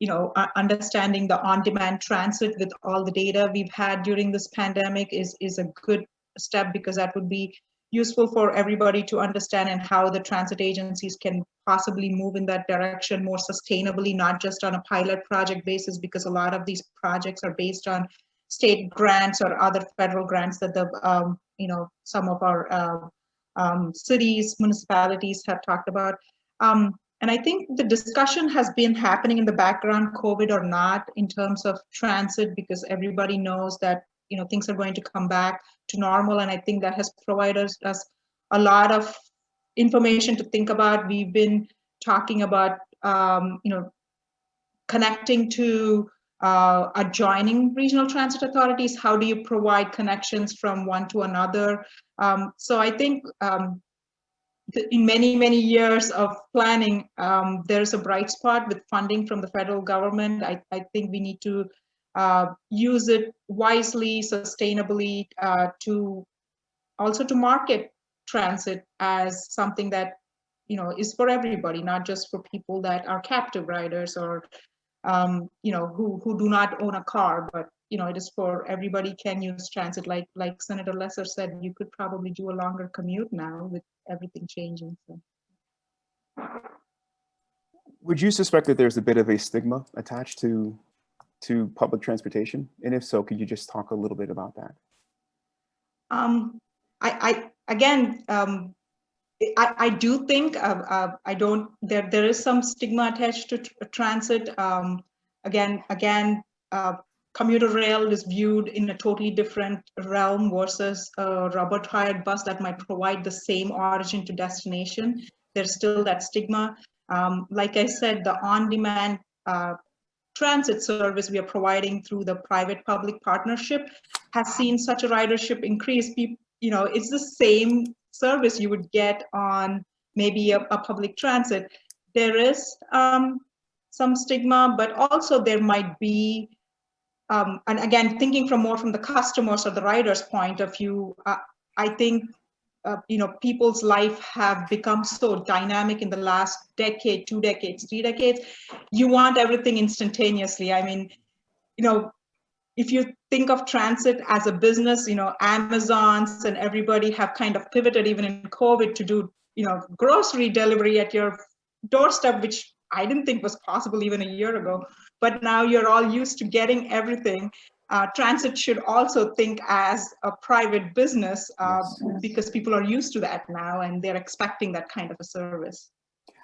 S6: understanding the on-demand transit with all the data we've had during this pandemic is a good step, because that would be useful for everybody to understand, and how the transit agencies can possibly move in that direction more sustainably, not just on a pilot project basis, because a lot of these projects are based on state grants or other federal grants that some of our cities, municipalities have talked about. And I think the discussion has been happening in the background, COVID or not, in terms of transit, because everybody knows that things are going to come back to normal. And I think that has provided us a lot of information to think about. We've been talking about connecting to adjoining regional transit authorities. How do you provide connections from one to another? So I think in many years of planning, there's a bright spot with funding from the federal government. I think we need to use it wisely, sustainably, to market transit as something that is for everybody, not just for people that are captive riders or who do not own a car, but it is for everybody can use transit. Like Senator Lesser said, you could probably do a longer commute now with everything changing. So.
S2: Would you suspect that there's a bit of a stigma attached to public transportation? And if so, could you just talk a little bit about that?
S6: I do think there is some stigma attached to transit. Commuter rail is viewed in a totally different realm versus a rubber-tired bus that might provide the same origin to destination. There's still that stigma. Like I said, the on-demand transit service we are providing through the private-public partnership has seen such a ridership increase. It's the same service you would get on maybe a public transit. There is some stigma, but also there might be, and again, thinking more from the customers or the rider's point of view, I think people's life have become so dynamic in the last decade, 2 decades, 3 decades. You want everything instantaneously. I mean, if you think of transit as a business, Amazon's and everybody have kind of pivoted even in COVID to do, grocery delivery at your doorstep, which I didn't think was possible even a year ago. But now you're all used to getting everything. Transit should also think as a private business because people are used to that now and they're expecting that kind of a service.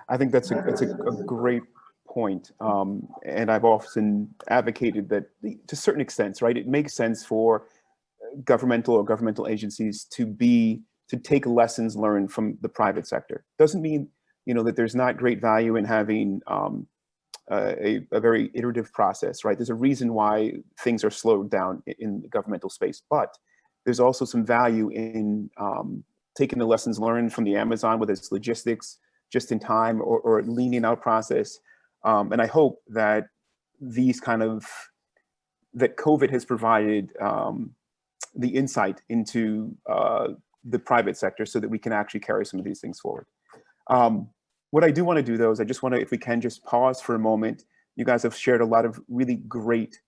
S2: I think that's a great point. And I've often advocated that to certain extents, right, it makes sense for governmental agencies to take lessons learned from the private sector. Doesn't mean, that there's not great value in having a very iterative process, right? There's a reason why things are slowed down in the governmental space, but there's also some value in taking the lessons learned from the Amazon, whether it's logistics, just in time, or leaning out process, And I hope that that COVID has provided the insight into the private sector so that we can actually carry some of these things forward. What I do want to do, though, is I just want to, if we can, just pause for a moment. You guys have shared a lot of really great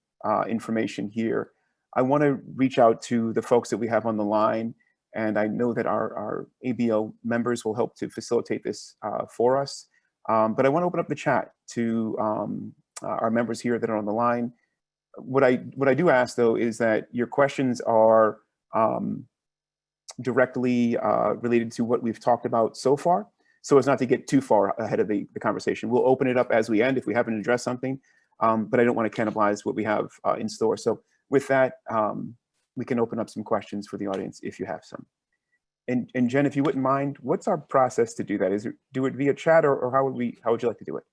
S2: information here. I want to reach out to the folks that we have on the line, and I know that our ABL members will help to facilitate this for us. But I want to open up the chat to our members here that are on the line. What I do ask, though, is that your questions are directly related to what we've talked about so far, so as not to get too far ahead of the conversation. We'll open it up as we end if we haven't addressed something, but I don't want to cannibalize what we have in store. So with that, we can open up some questions for the audience if you have some. And Jen, if you wouldn't mind, what's our process to do that? Do it via chat, or how would you like to do it?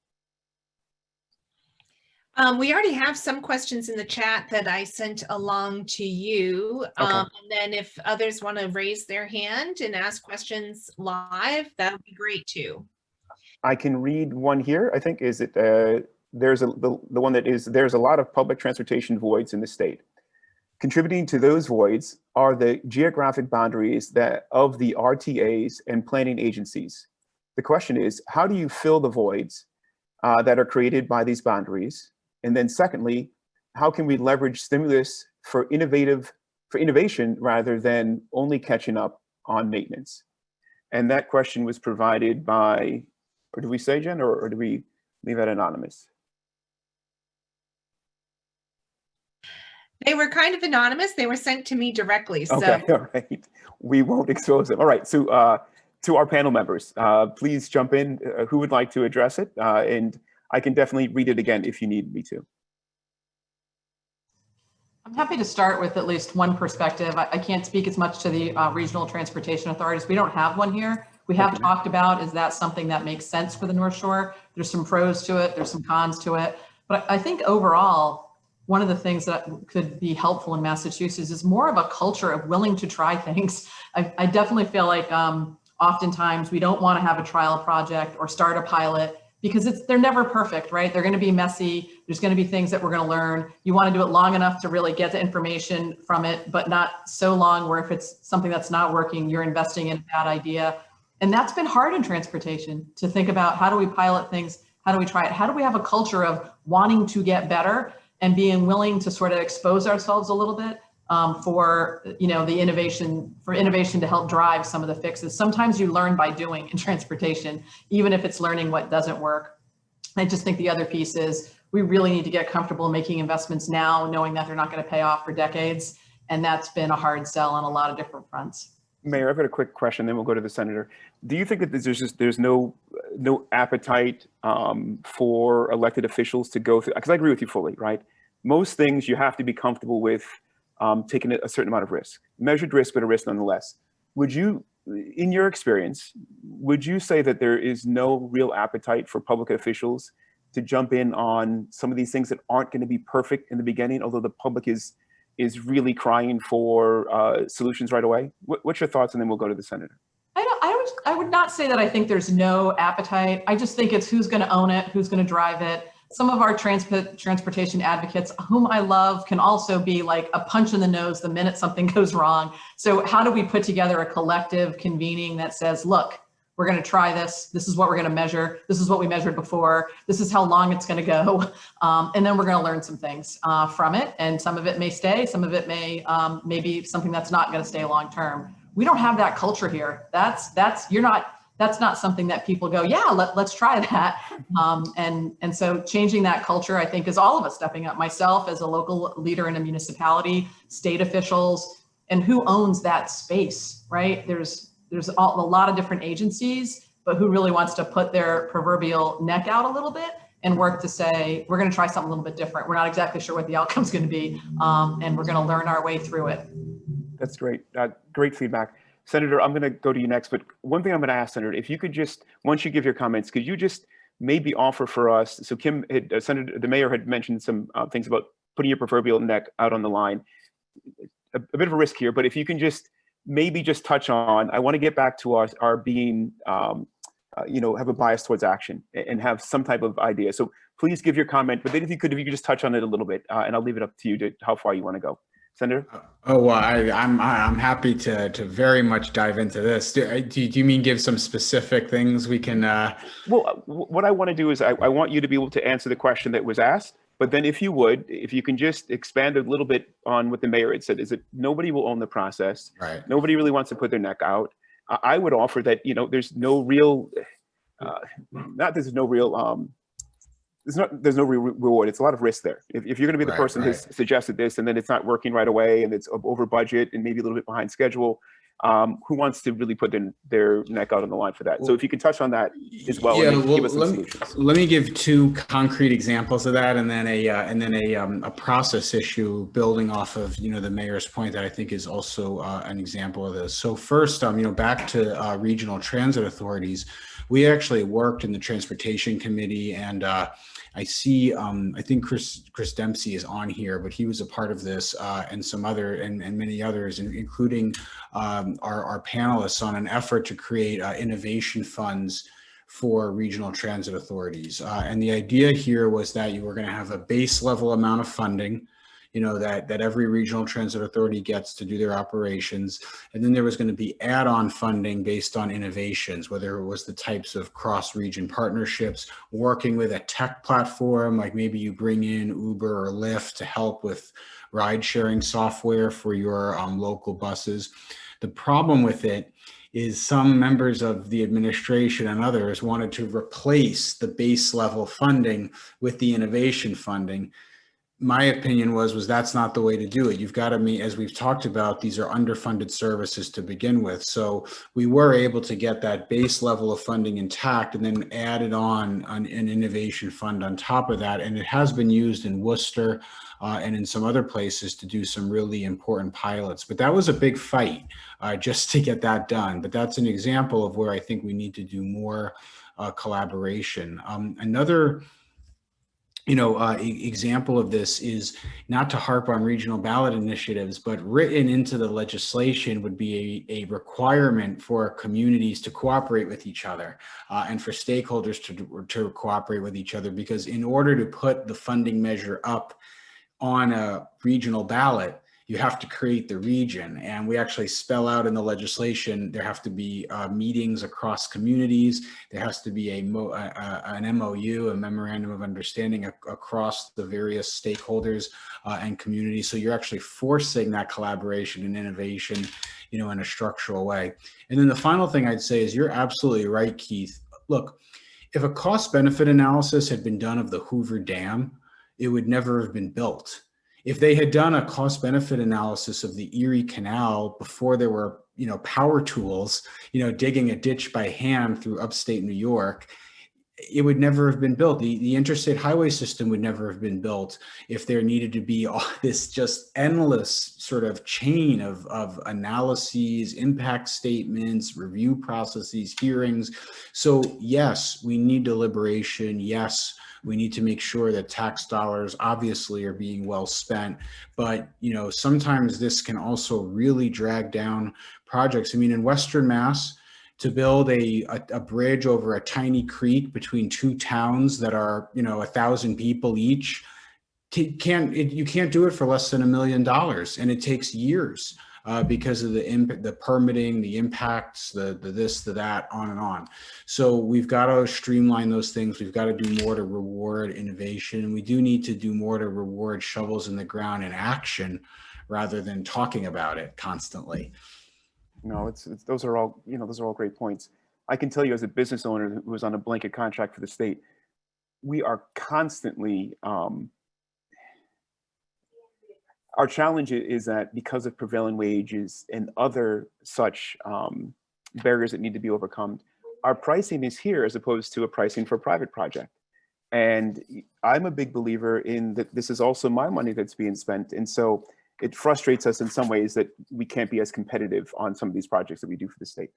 S1: We already have some questions in the chat that I sent along to you.
S2: Okay.
S1: And then if others want to raise their hand and ask questions live, that would be great too.
S2: I can read one here. I think is it there's the one that is, there's a lot of public transportation voids in the state. Contributing to those voids are the geographic boundaries of the RTAs and planning agencies. The question is, how do you fill the voids that are created by these boundaries? And then secondly, how can we leverage stimulus for innovation rather than only catching up on maintenance? And that question was provided by, or do we say, Jen, or do we leave that anonymous?
S1: They were kind of anonymous. They were sent to me directly. So.
S2: Okay, all right. We won't expose them. All right, so to our panel members, please jump in. Who would like to address it? And I can definitely read it again if you need me to.
S3: I'm happy to start with at least one perspective. I can't speak as much to the regional transportation authorities. We don't have one here. We have talked about, is that something that makes sense for the North Shore? There's some pros to it, there's some cons to it. But I think overall, one of the things that could be helpful in Massachusetts is more of a culture of willing to try things. I definitely feel like oftentimes we don't want to have a trial project or start a pilot because they're never perfect, right? They're going to be messy. There's going to be things that we're going to learn. You want to do it long enough to really get the information from it, but not so long where if it's something that's not working, you're investing in a bad idea. And that's been hard in transportation, to think about how do we pilot things? How do we try it? How do we have a culture of wanting to get better and being willing to sort of expose ourselves a little bit for the innovation to help drive some of the fixes. Sometimes you learn by doing in transportation, even if it's learning what doesn't work. I just think the other piece is we really need to get comfortable making investments now, knowing that they're not going to pay off for decades. And that's been a hard sell on a lot of different fronts.
S2: Mayor, I've got a quick question, then we'll go to the senator. Do you think that there's no appetite for elected officials to go through? Because I agree with you fully, right? Most things you have to be comfortable with taking a certain amount of risk, measured risk, but a risk nonetheless. Would you, in your experience, would you say that there is no real appetite for public officials to jump in on some of these things that aren't going to be perfect in the beginning, although the public is really crying for solutions right away? What's your thoughts? And then we'll go to the senator.
S3: I would not say that I think there's no appetite. I just think it's who's going to own it, who's going to drive it. Some of our transportation advocates, whom I love, can also be like a punch in the nose the minute something goes wrong. So how do we put together a collective convening that says, look, we're going to try this. This is what we're going to measure. This is what we measured before. This is how long it's going to go. And then we're going to learn some things from it. And some of it may stay. Some of it may be something that's not going to stay long term. We don't have that culture here. That's not something that people go, yeah, let's try that. And so changing that culture, I think, is all of us stepping up. Myself as a local leader in a municipality, state officials, and who owns that space, right? There's a lot of different agencies, but who really wants to put their proverbial neck out a little bit and work to say, we're going to try something a little bit different. We're not exactly sure what the outcome's going to be, and we're going to learn our way through it.
S2: That's great. Great feedback. Senator, I'm going to go to you next, but one thing I'm going to ask, Senator, if you could just, once you give your comments, could you just maybe offer for us, so Kim, Senator, the mayor had mentioned some things about putting your proverbial neck out on the line. A bit of a risk here, but if you can just maybe just touch on, I want to get back to our being, have a bias towards action and have some type of idea. So please give your comment. But then if you could just touch on it a little bit, and I'll leave it up to you to how far you want to go. Senator?
S5: Oh, well, I'm happy to very much dive into this. Do you mean give some specific things we can?
S2: Well, what I want to do is I want you to be able to answer the question that was asked. But then if you can just expand a little bit on what the mayor had said, is that nobody will own the process.
S5: Right.
S2: Nobody really wants to put their neck out. I would offer that, there's no real, there's no real reward. It's a lot of risk there. If you're going to be the person who's suggested this and then it's not working right away and it's over budget and maybe a little bit behind schedule, who wants to really put their neck out on the line for that? So if you could touch on that as well,
S5: yeah,
S2: and give us some solutions.
S5: Let me give two concrete examples of that, and then a process issue building off of the mayor's point that I think is also an example of this. So first, back to regional transit authorities, we actually worked in the transportation committee, and I see, I think Chris Dempsey is on here, but he was a part of this and some other and many others, including our panelists on an effort to create innovation funds for regional transit authorities. And the idea here was that you were going to have a base level amount of funding, that every regional transit authority gets to do their operations. And then there was going to be add-on funding based on innovations, whether it was the types of cross-region partnerships, working with a tech platform, like maybe you bring in Uber or Lyft to help with ride-sharing software for your local buses. The problem with it is some members of the administration and others wanted to replace the base level funding with the innovation funding. My opinion was that's not the way to do it. You've got to meet, as we've talked about, these are underfunded services to begin with. So we were able to get that base level of funding intact and then added on an innovation fund on top of that. And it has been used in Worcester and in some other places to do some really important pilots. But that was a big fight just to get that done. But that's an example of where I think we need to do more collaboration. Another example of this is, not to harp on regional ballot initiatives, but written into the legislation would be a requirement for communities to cooperate with each other and for stakeholders to cooperate with each other, because in order to put the funding measure up on a regional ballot, you have to create the region. And we actually spell out in the legislation, there have to be meetings across communities. There has to be an MOU, a memorandum of understanding across the various stakeholders and communities. So you're actually forcing that collaboration and innovation, in a structural way. And then the final thing I'd say is you're absolutely right, Keith. Look, if a cost benefit analysis had been done of the Hoover Dam, it would never have been built. If they had done a cost benefit analysis of the Erie Canal before there were, power tools, digging a ditch by hand through upstate New York, it would never have been built. The interstate highway system would never have been built if there needed to be all this just endless sort of chain of analyses, impact statements, review processes, hearings. So yes, we need deliberation. Yes, we need to make sure that tax dollars obviously are being well spent, but sometimes this can also really drag down projects. I mean, in Western Mass, to build a bridge over a tiny creek between two towns that are 1,000 people each, you can't do it for less than $1 million, and it takes years. Because of the permitting, the impacts, the this, the that, on and on. So we've got to streamline those things. We've got to do more to reward innovation. We do need to do more to reward shovels in the ground and action rather than talking about it constantly.
S2: No, those are all great points. I can tell you, as a business owner who was on a blanket contract for the state, we are constantly our challenge is that because of prevailing wages and other such barriers that need to be overcome, our pricing is here as opposed to a pricing for a private project. And I'm a big believer in that this is also my money that's being spent. And so it frustrates us in some ways that we can't be as competitive on some of these projects that we do for the state.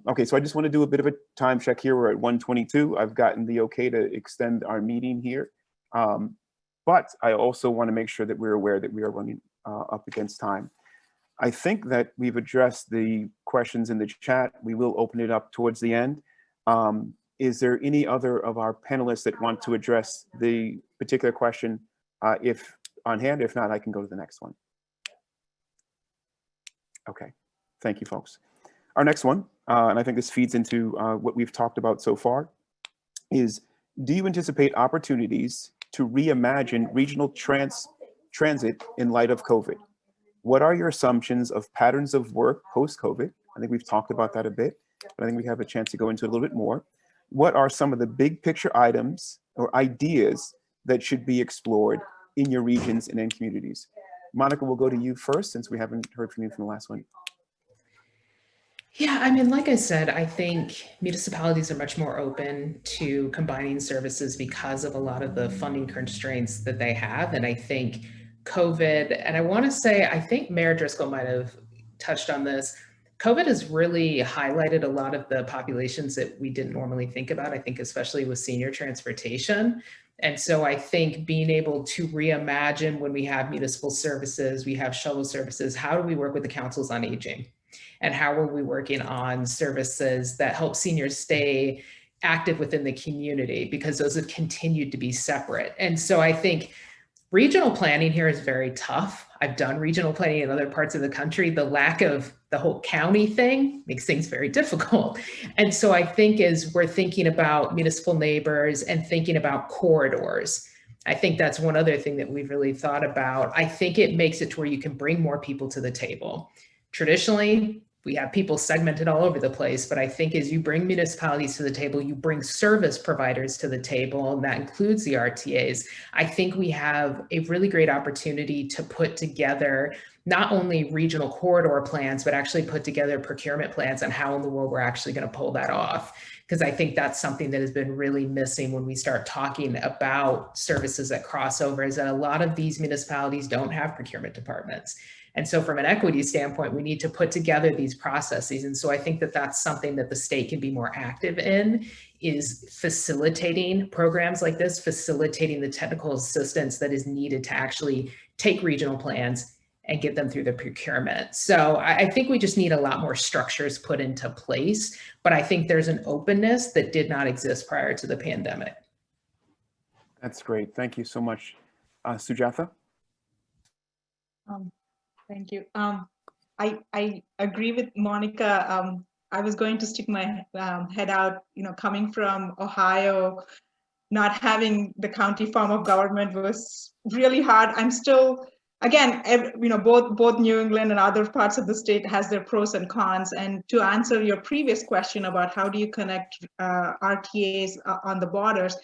S2: Okay, so I just want to do a bit of a time check here. We're at 1:22. I've gotten the okay to extend our meeting here. But I also want to make sure that we're aware that we are running up against time. I think that we've addressed the questions in the chat. We will open it up towards the end. is there any other of our panelists that want to address the particular question? If on hand, if not, I can go to the next one. Okay, thank you, folks. Our next one, and I think this feeds into what we've talked about so far, is do you anticipate opportunities to reimagine regional transit in light of COVID? What are your assumptions of patterns of work post-COVID? I think we've talked about that a bit, but I think we have a chance to go into it a little bit more. What are some of the big picture items or ideas that should be explored in your regions and in communities? Monica, we'll go to you first since we haven't heard from you from the last one.
S4: Yeah, I mean, like I said, I think municipalities are much more open to combining services because of a lot of the funding constraints that they have. And I think COVID, and I want to say, I think Mayor Driscoll might have touched on this. COVID has really highlighted a lot of the populations that we didn't normally think about, I think, especially with senior transportation. And so I think being able to reimagine when we have municipal services, we have shuttle services, how do we work with the councils on aging? And how are we working on services that help seniors stay active within the community, because those have continued to be separate. And so I think regional planning here is very tough. I've done regional planning in other parts of the country. The lack of the whole county thing makes things very difficult. And so I think as we're thinking about municipal neighbors and thinking about corridors, I think that's one other thing that we've really thought about. I think it makes it to where you can bring more people to the table. Traditionally, we have people segmented all over the place, but I think as you bring municipalities to the table, you bring service providers to the table, and that includes the RTAs. I think we have a really great opportunity to put together not only regional corridor plans, but actually put together procurement plans on how in the world we're actually going to pull that off. Because I think that's something that has been really missing when we start talking about services that cross over, is that a lot of these municipalities don't have procurement departments. And so from an equity standpoint, we need to put together these processes. And so I think that that's something that the state can be more active in, is facilitating programs like this, facilitating the technical assistance that is needed to actually take regional plans and get them through the procurement. So I think we just need a lot more structures put into place, but I think there's an openness that did not exist prior to the pandemic.
S2: That's great. Thank you so much. Sujatha?
S6: Thank you. I agree with Monica. I was going to stick my head out, coming from Ohio, not having the county form of government was really hard. I'm still, again, both New England and other parts of the state has their pros and cons. And to answer your previous question about how do you connect RTAs on the borders,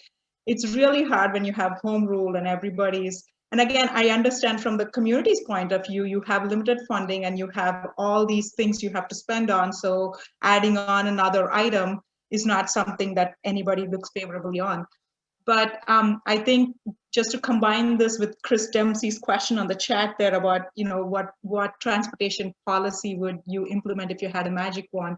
S6: it's really hard when you have home rule and everybody's. And again, I understand from the community's point of view, you have limited funding and you have all these things you have to spend on. So adding on another item is not something that anybody looks favorably on. But I think just to combine this with Chris Dempsey's question on the chat there about, what transportation policy would you implement if you had a magic wand?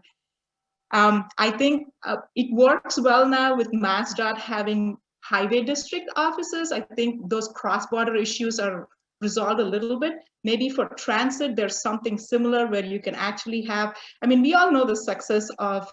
S6: I think it works well now with MassDOT having highway district offices. I think those cross-border issues are resolved a little bit. Maybe for transit, there's something similar where you can actually have, we all know the success of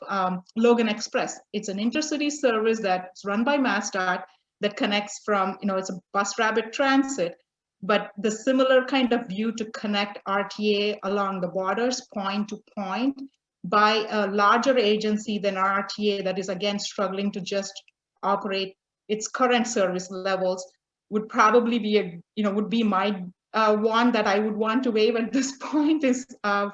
S6: Logan Express. It's an intercity service that's run by MassDOT that connects from, it's a bus rapid transit, but the similar kind of view to connect RTA along the borders point to point by a larger agency than RTA that is again struggling to just operate its current service levels would probably be would be my one that I would want to waive at this point, is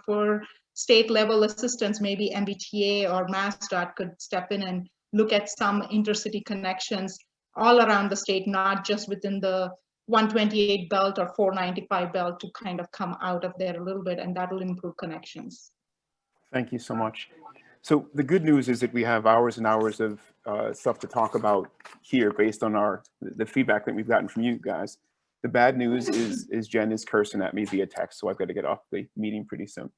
S6: for state level assistance. Maybe MBTA or MassDOT could step in and look at some intercity connections all around the state, not just within the 128 belt or 495 belt, to kind of come out of there a little bit, and that will improve connections.
S2: Thank you so much. So the good news is that we have hours and hours of stuff to talk about here based on the feedback that we've gotten from you guys. The bad news is Jen is cursing at me via text, so I've got to get off the meeting pretty soon.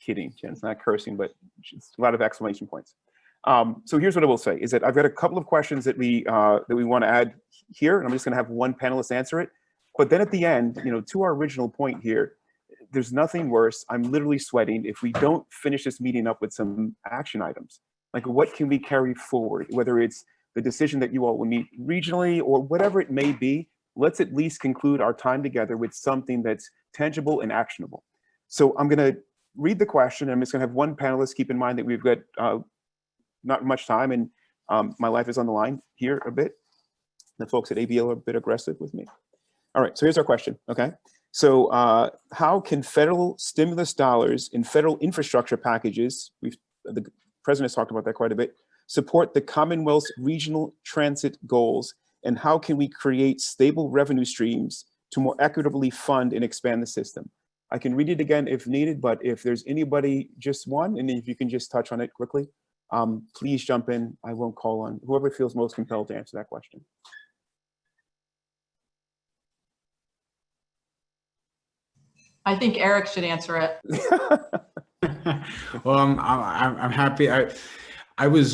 S2: Kidding, Jen's not cursing, but it's a lot of exclamation points. So here's what I will say, is that I've got a couple of questions that we want to add here, and I'm just going to have one panelist answer it. But then at the end, to our original point here, there's nothing worse. I'm literally sweating if we don't finish this meeting up with some action items. Like, what can we carry forward? Whether it's the decision that you all will meet regionally or whatever it may be, let's at least conclude our time together with something that's tangible and actionable. So I'm going to read the question. I'm just going to have one panelist. Keep in mind that we've got not much time, and my life is on the line here a bit. The folks at ABL are a bit aggressive with me. All right, so here's our question, okay? So how can federal stimulus dollars in federal infrastructure packages, the President has talked about that quite a bit, support the Commonwealth's regional transit goals, and how can we create stable revenue streams to more equitably fund and expand the system? I can read it again if needed, but if there's anybody, just one, and if you can just touch on it quickly, please jump in. I won't call on whoever feels most compelled to answer that question.
S3: I think Eric should answer it.
S5: Well, I'm happy. I was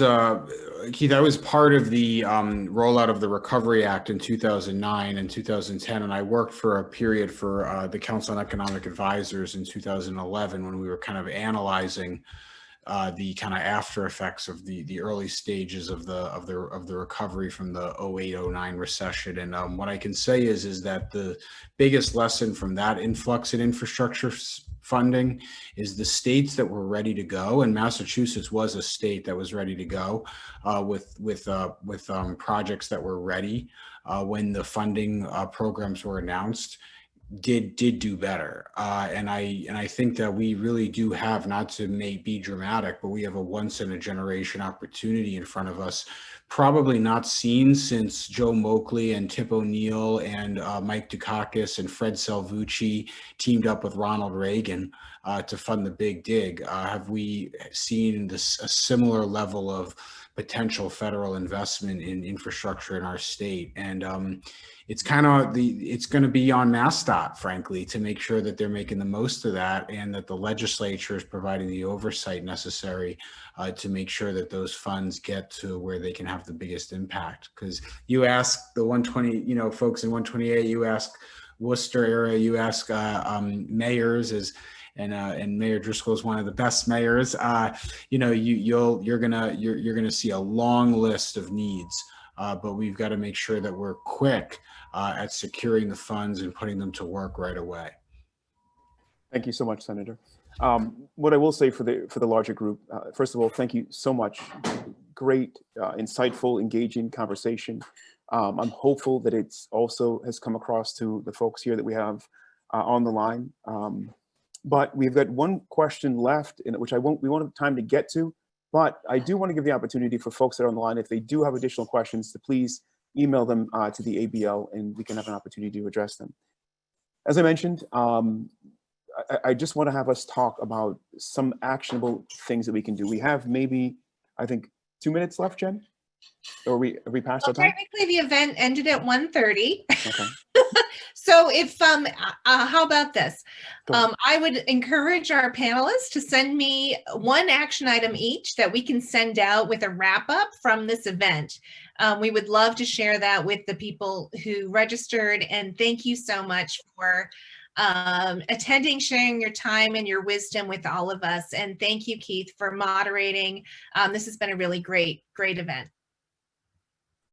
S5: Keith. I was part of the rollout of the Recovery Act in 2009 and 2010, and I worked for a period for the Council on Economic Advisors in 2011 when we were kind of analyzing the kind of after effects of the early stages of the recovery from the 08-09 recession. And what I can say is that the biggest lesson from that influx in infrastructure funding is the states that were ready to go, and Massachusetts was a state that was ready to go with projects that were ready when the funding programs were announced. Did do better, and I think that we really do have, not to be dramatic, but we have a once in a generation opportunity in front of us, probably not seen since Joe Moakley and Tip O'Neill and Mike Dukakis and Fred Salvucci teamed up with Ronald Reagan to fund the Big Dig. Have we seen a similar level of potential federal investment in infrastructure in our state? And it's kind of it's going to be on MassDOT, frankly, to make sure that they're making the most of that, and that the legislature is providing the oversight necessary to make sure that those funds get to where they can have the biggest impact. Because you ask the 120, folks in 128, you ask Worcester area, you ask mayors and Mayor Driscoll is one of the best mayors. You're gonna see a long list of needs, but we've got to make sure that we're quick at securing the funds and putting them to work right away.
S2: Thank you so much, Senator. What I will say for the larger group, first of all, thank you so much. Great, insightful, engaging conversation. I'm hopeful that it's also has come across to the folks here that we have on the line. But we've got one question left, which we won't have time to get to, but I do want to give the opportunity for folks that are on the line, if they do have additional questions, to please email them to the ABL, and we can have an opportunity to address them. As I mentioned, I just want to have us talk about some actionable things that we can do. We have maybe, I think, 2 minutes left, Jen? Or are we past our time?
S1: Technically, the event ended at 1:30.
S2: Okay.
S1: So if, how about this? I would encourage our panelists to send me one action item each that we can send out with a wrap up from this event. We would love to share that with the people who registered, and thank you so much for attending, sharing your time and your wisdom with all of us. And thank you, Keith, for moderating. This has been a really great event.